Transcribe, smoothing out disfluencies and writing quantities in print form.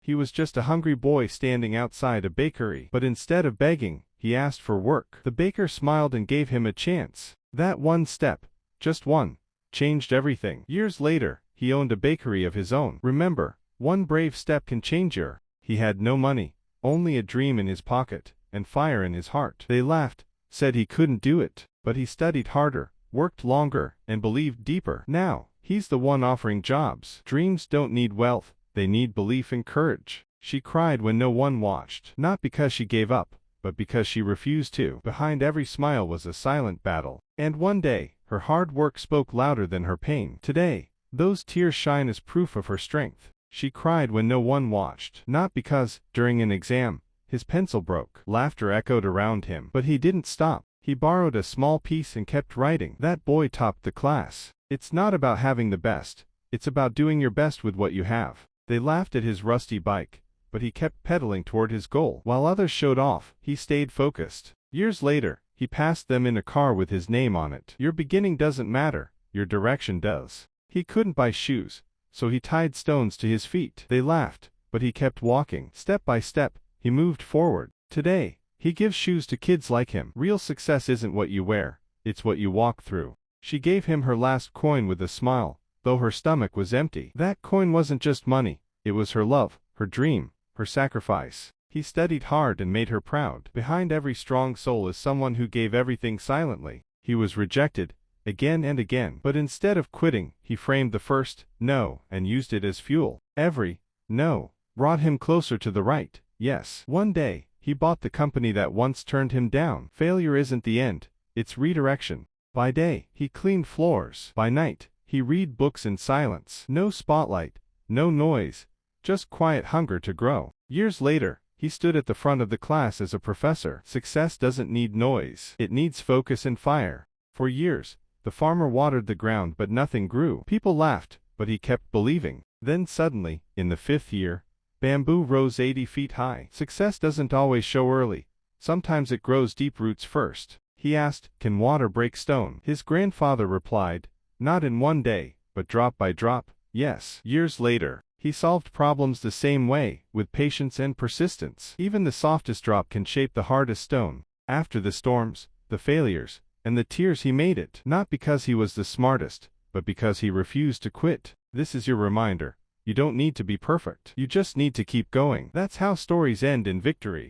He was just a hungry boy standing outside a bakery. But instead of begging, he asked for work. The baker smiled and gave him a chance. That one step, just one, changed everything. Years later, he owned a bakery of his own. Remember, one brave step can change your. He had no money, only a dream in his pocket, and fire in his heart. They laughed, said he couldn't do it, but he studied harder, worked longer, and believed deeper. Now, he's the one offering jobs. Dreams don't need wealth, they need belief and courage. She cried when no one watched, not because she gave up, but because she refused to. Behind every smile was a silent battle. And one day, her hard work spoke louder than her pain. Today, those tears shine as proof of her strength. She cried when no one watched, not because, during an exam, his pencil broke. Laughter echoed around him, but he didn't stop. He borrowed a small piece and kept writing. That boy topped the class. It's not about having the best, it's about doing your best with what you have. They laughed at his rusty bike, but he kept pedaling toward his goal. While others showed off, he stayed focused. Years later, he passed them in a car with his name on it. Your beginning doesn't matter, your direction does. He couldn't buy shoes, so he tied stones to his feet. They laughed, but he kept walking. Step by step, he moved forward. Today, he gives shoes to kids like him. Real success isn't what you wear, it's what you walk through. She gave him her last coin with a smile, though her stomach was empty. That coin wasn't just money, it was her love, her dream, her sacrifice. He studied hard and made her proud. Behind every strong soul is someone who gave everything silently. He was rejected, again and again. But instead of quitting, he framed the first no and used it as fuel. Every no brought him closer to the right yes. One day, he bought the company that once turned him down. Failure isn't the end, it's redirection. By day, he cleaned floors. By night, he read books in silence. No spotlight, no noise, just quiet hunger to grow. Years later, he stood at the front of the class as a professor. Success doesn't need noise, it needs focus and fire. For years, the farmer watered the ground but nothing grew. People laughed, but he kept believing. Then suddenly, in the 5th year, bamboo rose 80 feet high. Success doesn't always show early. Sometimes it grows deep roots first. He asked, "Can water break stone?" His grandfather replied, "Not in one day, but drop by drop, yes." Years later, he solved problems the same way, with patience and persistence. Even the softest drop can shape the hardest stone. After the storms, the failures, and the tears, he made it. Not because he was the smartest, but because he refused to quit. This is your reminder. You don't need to be perfect. You just need to keep going. That's how stories end in victory.